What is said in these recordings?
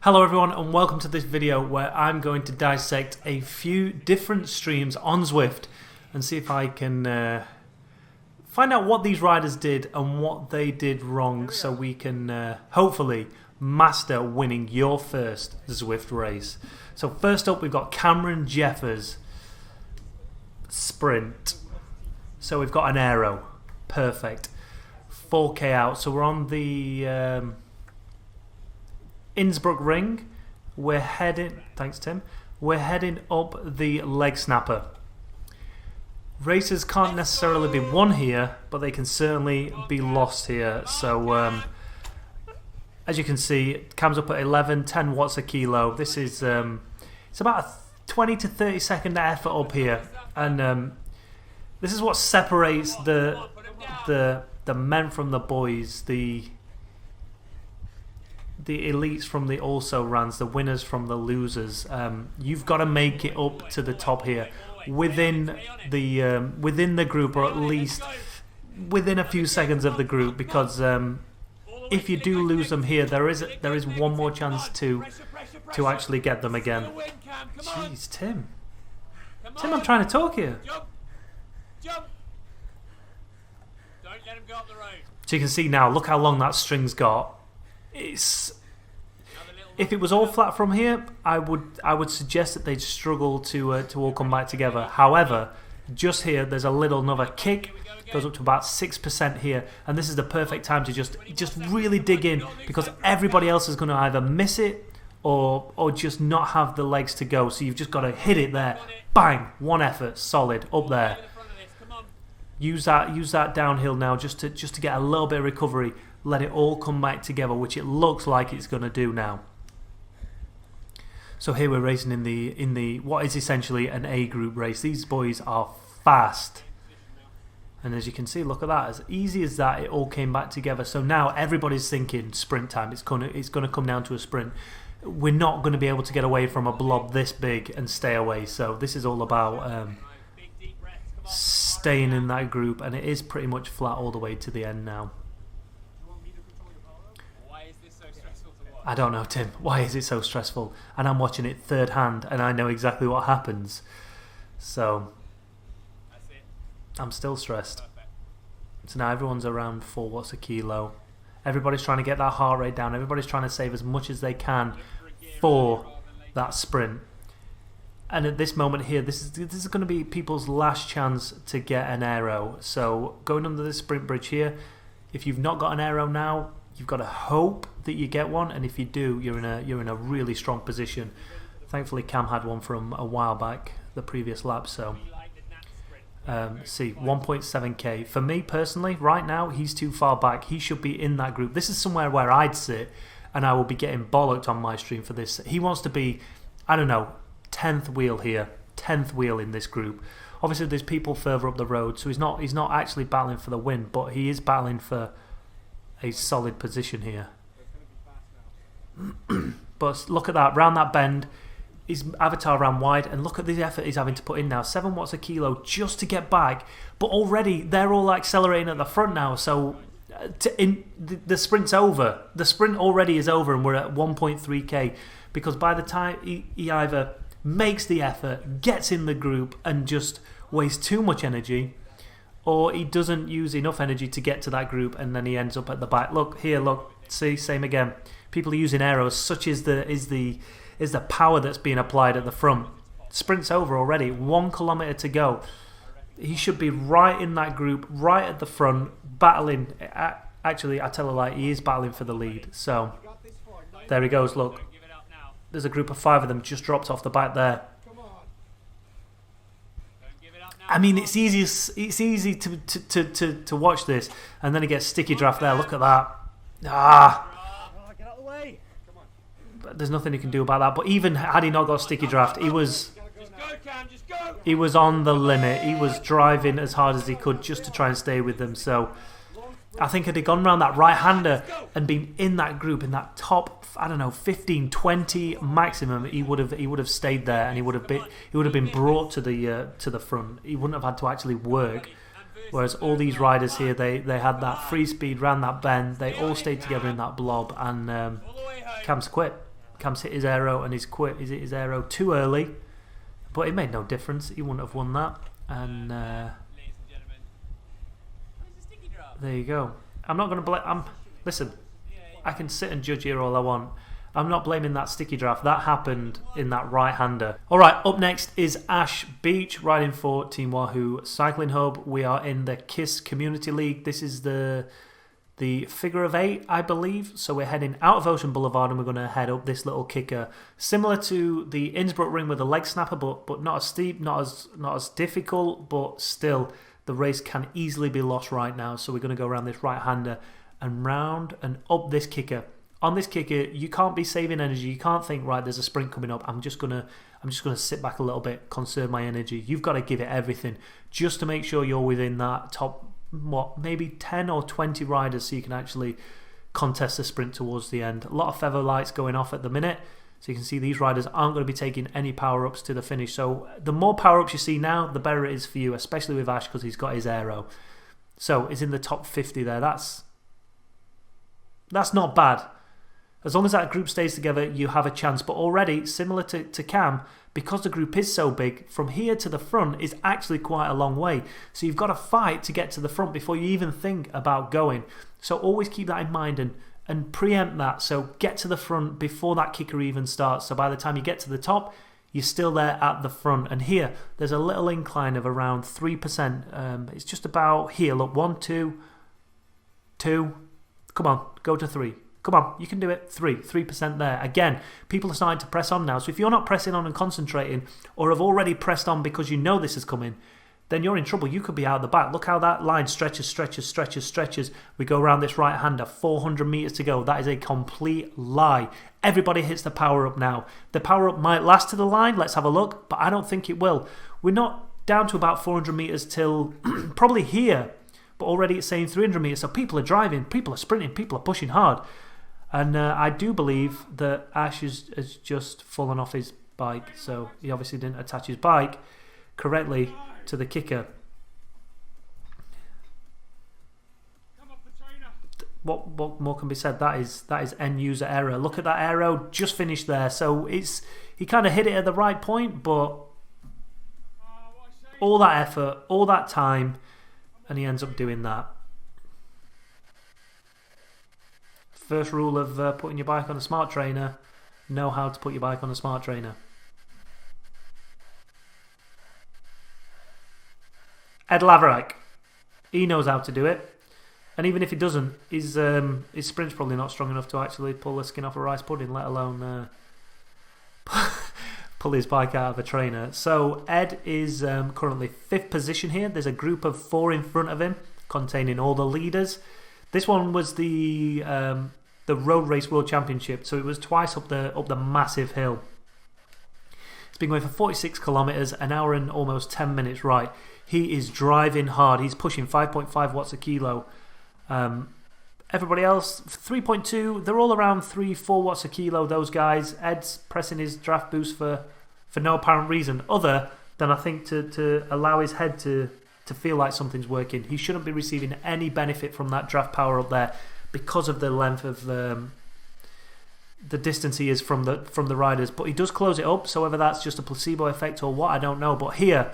Hello everyone and welcome to this video where I'm going to dissect a few different streams on Zwift and see if I can find out what these riders did and what they did wrong so we can hopefully master winning your first Zwift race. So first up we've got Cameron Jeffers sprint. So we've got an aero. Perfect. 4K out. So we're on the Innsbruck ring. We're heading, thanks Tim, we're heading up the leg snapper. Races can't necessarily be won here, but they can certainly be lost here. So as you can see, it comes up at 11, 10 watts a kilo. This is it's about a 20 to 30 second effort up here, and this is what separates the men from the boys, the elites from the also-rans, the winners from the losers. You've got to make it up to the top here within the group, or at least within a few seconds of the group, because if you do lose them here, there is one more chance to actually get them again. Jeez, Tim, I'm trying to talk here. So you can see now, look how long that string's got. If it was all flat from here, I would suggest that they'd struggle to all come back together. However, just here there's a little another kick, goes up to about 6% here, and this is the perfect time to just really dig in, because everybody else is going to either miss it or just not have the legs to go. So you've just got to hit it there, bang, one effort, solid, up there. Use that downhill now just to get a little bit of recovery. Let it all come back together, which it looks like it's going to do now. So here we're racing in the what is essentially an A group race. These boys are fast, and as you can see, look at that. As easy as that, it all came back together. So now everybody's thinking sprint time. It's gonna come down to a sprint. We're not going to be able to get away from a blob this big and stay away. So this is all about staying in that group, and it is pretty much flat all the way to the end now. I don't know, Tim. Why is it so stressful? And I'm watching it third hand, and I know exactly what happens. So I'm still stressed. So now everyone's around 4 watts a kilo. Everybody's trying to get that heart rate down. Everybody's trying to save as much as they can for that sprint. And at this moment here, this is going to be people's last chance to get an aero. So going under this sprint bridge here, if you've not got an aero now, you've got to hope that you get one, and if you do, you're in a really strong position. Thankfully, Cam had one from a while back, the previous lap. So, see, 1.7k for me personally. Right now, he's too far back. He should be in that group. This is somewhere where I'd sit, and I will be getting bollocked on my stream for this. He wants to be, I don't know, 10th wheel here, 10th wheel in this group. Obviously, there's people further up the road, so he's not actually battling for the win, but he is battling for a solid position here. But look at that, round that bend, his avatar ran wide, and look at the effort he's having to put in now. 7 watts a kilo just to get back, but already they're all accelerating at the front now. So the sprint's over. The sprint already is over, and we're at 1.3k, because by the time he either makes the effort, gets in the group, and just wastes too much energy, or he doesn't use enough energy to get to that group, and then he ends up at the back. Look here, look, see, same again. People are using arrows. Such is the power that's being applied at the front. Sprint's over already. 1 kilometer to go. He should be right in that group, right at the front, battling. Actually, I tell a lie. He is battling for the lead. So there he goes. Look, there's a group of 5 of them just dropped off the back there. I mean, it's easy to watch this, and then he gets sticky draft there. Look at that. But there's nothing he can do about that. But even had he not got sticky draft, he was on the limit. He was driving as hard as he could just to try and stay with them. So I think had he gone around that right-hander and been in that group, in that top, I don't know, 15, 20 maximum, he would have stayed there, and he would have been brought to the front. He wouldn't have had to actually work. Whereas all these riders here, they had that free speed, ran that bend, they all stayed together in that blob, and Cam's quit. Cam's hit his aero and he's quit. He's hit his aero too early, but it made no difference. He wouldn't have won that. And there you go. I'm not going to blame. Listen, I can sit and judge here all I want. I'm not blaming that sticky draft. That happened in that right-hander. All right, up next is Ash Beech riding for Team Wahoo Cycling Hub. We are in the KISS Community League. This is the figure of 8, I believe. So we're heading out of Ocean Boulevard and we're going to head up this little kicker, similar to the Innsbruck ring with a leg snapper, but not as steep, not as difficult, but still the race can easily be lost right now. So we're going to go around this right-hander and round and up this kicker. On this kicker, you can't be saving energy. You can't think, right, there's a sprint coming up. I'm just gonna sit back a little bit, conserve my energy. You've got to give it everything just to make sure you're within that top, maybe 10 or 20 riders, so you can actually contest the sprint towards the end. A lot of feather lights going off at the minute, so you can see these riders aren't going to be taking any power ups to the finish. So the more power ups you see now, the better it is for you, especially with Ash because he's got his aero. So it's in the top 50 there. That's not bad. As long as that group stays together, you have a chance. But already, similar to Cam, because the group is so big, from here to the front is actually quite a long way. So you've got to fight to get to the front before you even think about going. So always keep that in mind and preempt that. So get to the front before that kicker even starts. So by the time you get to the top, you're still there at the front. And here, there's a little incline of around 3%. It's just about here. Look, 1, 2, 2. Come on, go to 3. Come on, you can do it. 3% there. Again, people are starting to press on now. So if you're not pressing on and concentrating, or have already pressed on because you know this is coming, then you're in trouble. You could be out the back. Look how that line stretches. We go around this right-hander, 400 metres to go. That is a complete lie. Everybody hits the power-up now. The power-up might last to the line. Let's have a look, but I don't think it will. We're not down to about 400 metres till probably here, but already it's saying 300 metres. So people are driving, people are sprinting, people are pushing hard. And I do believe that Ash has just fallen off his bike, so he obviously didn't attach his bike correctly to the kicker. What more can be said? That is end user error. Look at that aero, just finished there. So he kind of hit it at the right point, but all that effort, all that time, and he ends up doing that. First rule of putting your bike on a smart trainer, know how to put your bike on a smart trainer. Ed Laverack, he knows how to do it. And even if he doesn't, his sprint's probably not strong enough to actually pull the skin off a rice pudding, let alone pull his bike out of a trainer. So Ed is currently 5th position here. There's a group of 4 in front of him, containing all the leaders. This one was the Road Race World Championship, so it was twice up the massive hill. It's been going for 46 kilometers, an hour and almost 10 minutes. Right, he is driving hard. He's pushing 5.5 watts a kilo. Everybody else 3.2. They're all around 3-4 watts a kilo. Those guys. Ed's pressing his draft boost for no apparent reason other than I think to allow his head to feel like something's working. He shouldn't be receiving any benefit from that draft power up there because of the length of the distance he is from the riders. But he does close it up, so whether that's just a placebo effect or what, I don't know. But here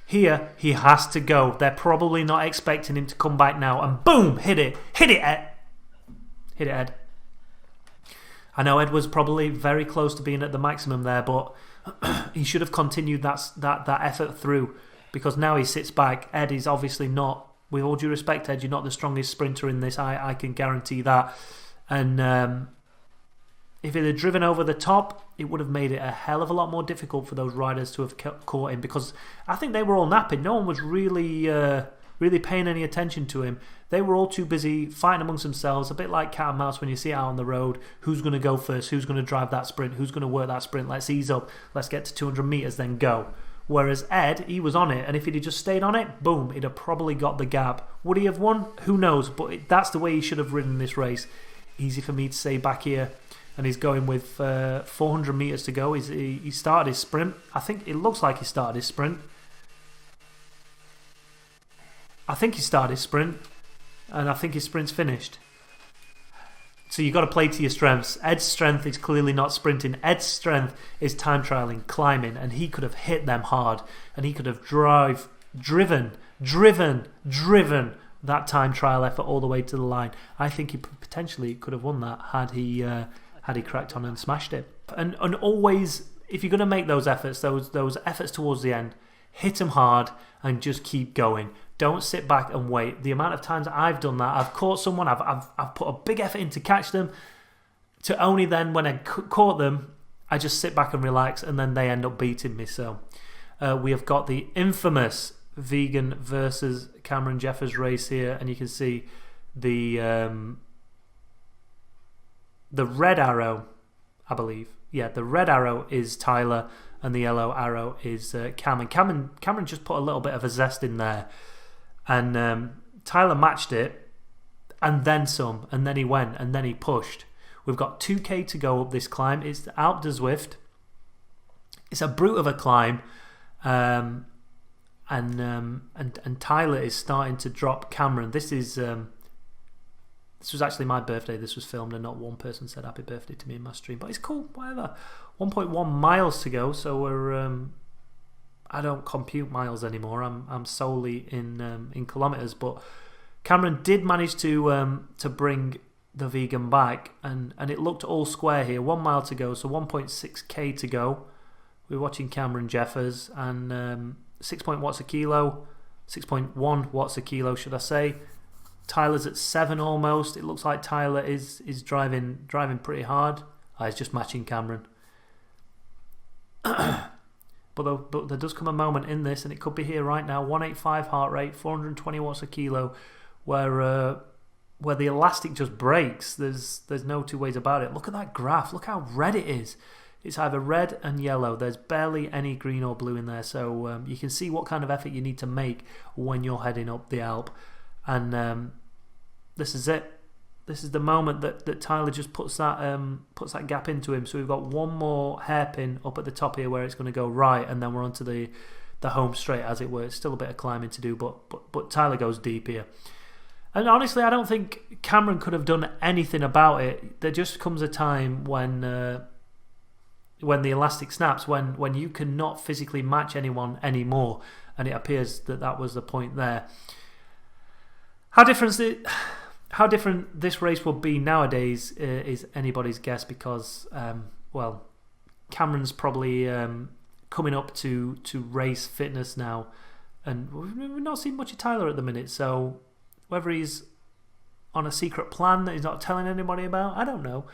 he has to go. They're probably not expecting him to come back now, and boom, hit it Ed. Hit it, Ed. I know Ed was probably very close to being at the maximum there, but he should have continued that effort through, because now he sits back. Ed is obviously not, with all due respect, Ed, you're not the strongest sprinter in this. I can guarantee that. And if it had driven over the top, it would have made it a hell of a lot more difficult for those riders to have caught him, because I think they were all napping. No one was really paying any attention to him. They were all too busy fighting amongst themselves, a bit like cat and mouse when you see it out on the road. Who's going to go first? Who's going to drive that sprint? Who's going to work that sprint? Let's ease up. Let's get to 200 metres, then go. Whereas Ed, he was on it, and if he'd just stayed on it, boom, he'd have probably got the gap. Would he have won? Who knows? But that's the way he should have ridden this race. Easy for me to say back here. And he's going with 400 metres to go. He started his sprint. I think it looks like he started his sprint. I think he started his sprint, and I think his sprint's finished. So you've got to play to your strengths. Ed's strength is clearly not sprinting. Ed's strength is time trialing, climbing, and he could have hit them hard, and he could have driven that time trial effort all the way to the line. I think he potentially could have won that had he cracked on and smashed it. And always, if you're going to make those efforts, those efforts towards the end, hit them hard and just keep going. Don't sit back and wait. The amount of times I've done that, I've caught someone, I've put a big effort in to catch them, to only then when I caught them, I just sit back and relax, and then they end up beating me. So we have got the infamous Vegan versus Cameron Jeffers race here, and you can see the red arrow, I believe. Yeah, the red arrow is Tyler, and the yellow arrow is Cam. And Cameron just put a little bit of a zest in there. And Tyler matched it, and then some, and then he went, and then he pushed. We've got 2k to go up this climb. It's the Alpe du Zwift. It's a brute of a climb, and Tyler is starting to drop Cameron. This was actually my birthday. This was filmed, and not one person said happy birthday to me in my stream. But it's cool, whatever. 1.1 miles to go, so we're. I don't compute miles anymore. I'm solely in kilometers. But Cameron did manage to bring the vegan back, and it looked all square here. 1 mile to go, so 1.6k to go. We're watching Cameron Jeffers, and 6.1 watts a kilo, 6.1 watts a kilo, should I say? Tyler's at 7 almost. It looks like Tyler is driving pretty hard. He's just matching Cameron. But there does come a moment in this, and it could be here right now. 185 heart rate, 420 watts a kilo, where the elastic just breaks. There's no two ways about it. Look at that graph. Look how red it is. It's either red and yellow. There's barely any green or blue in there. So you can see what kind of effort you need to make when you're heading up the Alp. And this is it. This is the moment that Tyler just puts that gap into him. So we've got one more hairpin up at the top here where it's going to go right, and then we're onto the home straight, as it were. It's still a bit of climbing to do, but Tyler goes deep here. And honestly, I don't think Cameron could have done anything about it. There just comes a time when the elastic snaps, when you cannot physically match anyone anymore, and it appears that was the point there. How different this race will be nowadays is anybody's guess, because Cameron's probably coming up to race fitness now, and we've not seen much of Tyler at the minute, so whether he's on a secret plan that he's not telling anybody about, I don't know.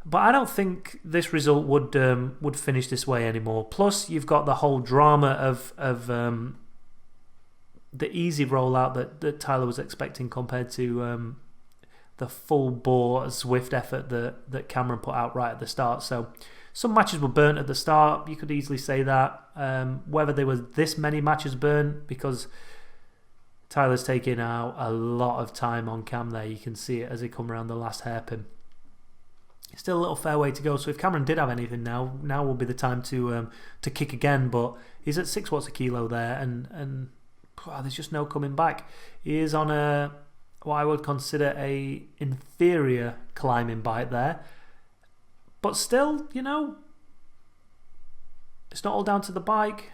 But I don't think this result would finish this way anymore. Plus, you've got the whole drama of the easy rollout that Tyler was expecting compared to the full bore Zwift effort that Cameron put out right at the start. So some matches were burnt at the start. You could easily say that. Whether there was this many matches burnt, because Tyler's taking out a lot of time on Cam there. You can see it as he come around the last hairpin. Still a little fair way to go. So if Cameron did have anything now will be the time to kick again. But he's at 6 watts a kilo there, and there's just no coming back. He is on what I would consider a inferior climbing bike there, but still, it's not all down to the bike.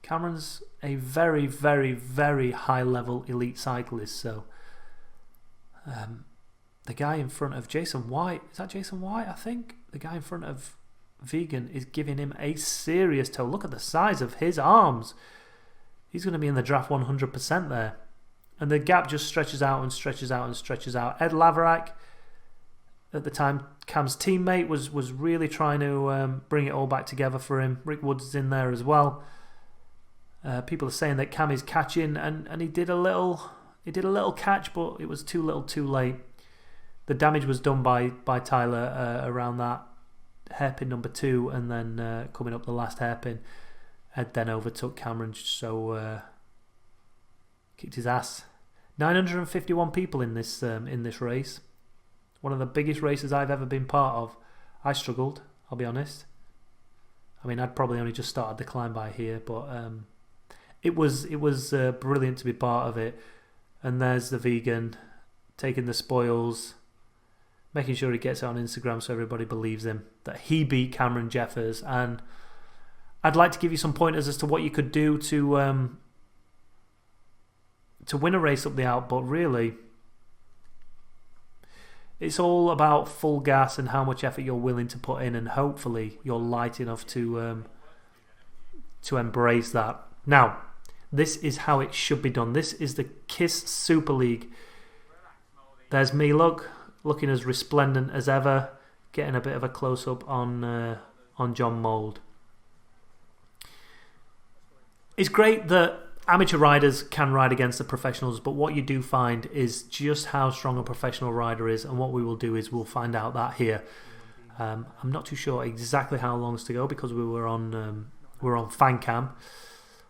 Cameron's a very, very, very high level elite cyclist. So the guy in front of Jason White, is that Jason White? I think the guy in front of Vegan is giving him a serious tow. Look at the size of his arms. He's going to be in the draft 100% there. And the gap just stretches out and stretches out and stretches out. Ed Laverack, at the time Cam's teammate, was really trying to bring it all back together for him. Rick Woods is in there as well. People are saying that Cam is catching, and he did a little catch, but it was too little too late. The damage was done by Tyler around that hairpin number 2, and then coming up the last hairpin, Ed then overtook Cameron, so kicked his ass. 951 people in this race. One of the biggest races I've ever been part of. I struggled, I'll be honest. I mean, I'd probably only just started the climb by here, but it was brilliant to be part of it. And there's the vegan taking the spoils. making sure he gets it on Instagram so everybody believes him, that he beat Cameron Jeffers. And I'd like to give you some pointers as to what you could do to win a race up the Alp, but really it's all about full gas and how much effort you're willing to put in, and hopefully you're light enough to embrace that. Now, this is how it should be done. This is the KISS Super League. There's me, looking as resplendent as ever, getting a bit of a close-up on John Mould. It's great that amateur riders can ride against the professionals, but what you do find is just how strong a professional rider is, and what we will do is we'll find out that here. I'm not too sure exactly how long to go because we were on fan cam,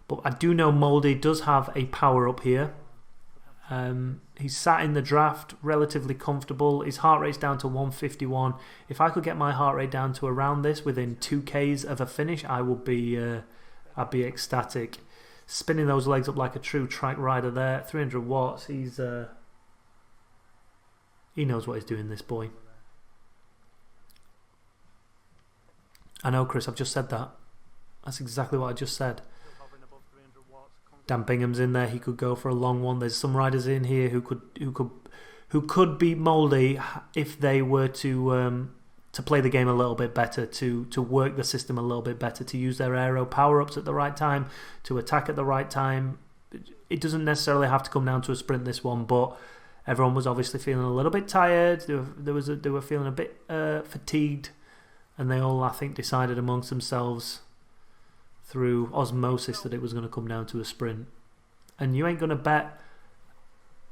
but I do know Mouldy does have a power up here. He's sat in the draft relatively comfortable. His heart rate's down to 151. If I could get my heart rate down to around this within 2Ks of a finish, I would be I'd be ecstatic. Spinning those legs up like a true track rider there. 300 watts. He knows what he's doing, this boy. I know, Chris, I've just said that. That's exactly what I just said. Dan Bingham's in there. He could go for a long one. There's some riders in here who could beat Mouldy if they were to play the game a little bit better, to work the system a little bit better, to use their aero power-ups at the right time, to attack at the right time. It doesn't necessarily have to come down to a sprint, this one, but everyone was obviously feeling a little bit tired. They were feeling a bit fatigued, and they all, I think, decided amongst themselves through osmosis that it was going to come down to a sprint. And you ain't going to bet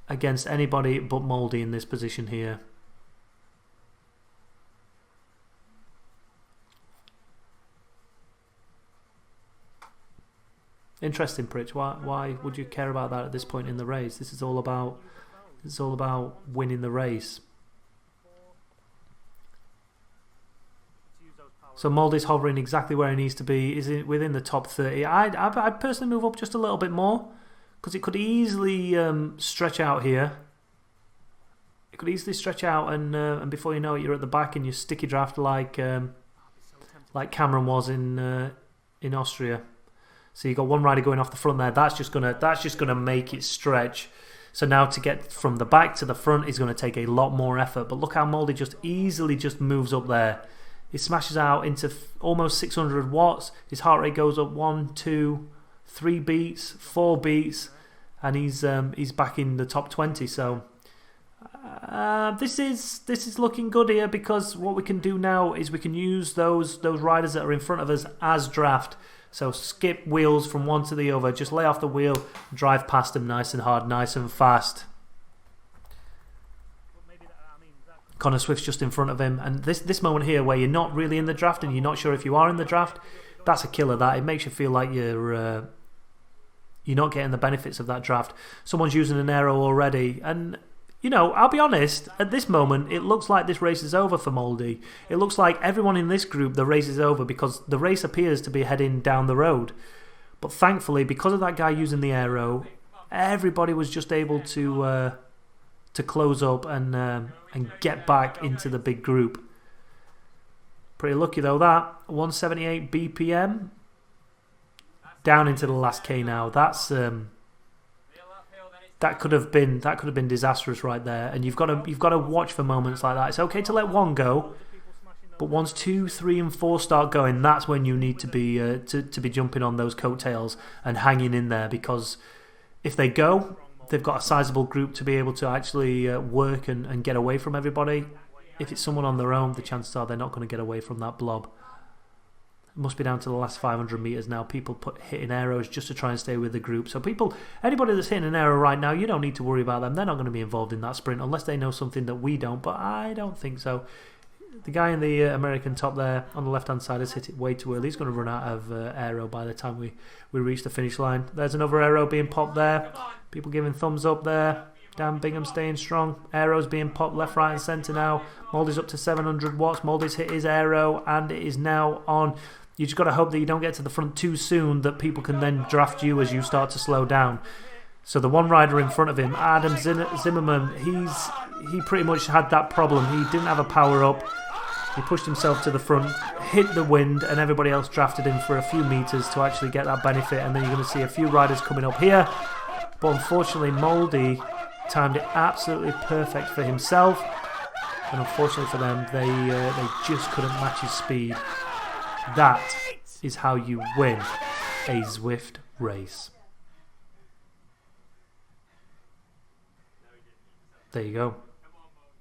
against anybody but Mouldy in this position here. Interesting, Pritch. Why would you care about that at this point in the race? This is all about winning the race. So Mouldy's hovering exactly where he needs to be. Is it within the top 30? I'd personally move up just a little bit more, because it could easily stretch out here. It could easily stretch out, and before you know it, you're at the back and you sticky draft like Cameron was in Austria. So you got one rider going off the front there. That's just gonna make it stretch. So now to get from the back to the front is going to take a lot more effort. But look how Mouldy just easily just moves up there. He smashes out into almost 600 watts. His heart rate goes up 1, 2, 3 beats, 4 beats, and he's back in the top 20. So this is looking good here, because what we can do now is we can use those riders that are in front of us as draft. So skip wheels from one to the other, just lay off the wheel, drive past them nice and hard, nice and fast. Connor Swift's just in front of him, and this moment here where you're not really in the draft and you're not sure if you are in the draft, that's a killer. That it makes you feel like you're not getting the benefits of that draft. Someone's using an aero already, and you know, I'll be honest, at this moment it looks like this race is over for Mouldy. It looks like everyone in this group, the race is over, because the race appears to be heading down the road. But thankfully, because of that guy using the aero, everybody was just able to close up and get back into the big group. Pretty lucky though that. 178 BPM. Down into the last K now. That's that could have been disastrous right there. And you've got to watch for moments like that. It's okay to let one go, but once 2, 3, and 4 start going, that's when you need to be to be jumping on those coattails and hanging in there, because if they go, they've got a sizable group to be able to actually work and get away from everybody. If it's someone on their own, the chances are they're not going to get away from that blob. It must be down to the last 500 metres now. People hitting arrows just to try and stay with the group. So anybody that's hitting an arrow right now, you don't need to worry about them. They're not going to be involved in that sprint unless they know something that we don't, but I don't think so. The guy in the American top there on the left-hand side has hit it way too early. He's going to run out of aero by the time we reach the finish line. There's another arrow being popped there. People giving thumbs up there. Dan Bingham staying strong. Arrows being popped left, right and centre now. Mouldy's up to 700 watts. Mouldy's hit his aero and it is now on. You just got to hope that you don't get to the front too soon, that people can then draft you as you start to slow down. So the one rider in front of him, Adam Zimmerman, he pretty much had that problem. He didn't have a power up. He pushed himself to the front, hit the wind, and everybody else drafted him for a few meters to actually get that benefit. And then you're going to see a few riders coming up here. But unfortunately, Mouldy timed it absolutely perfect for himself. And unfortunately for them, they just couldn't match his speed. That is how you win a Zwift race. There you go.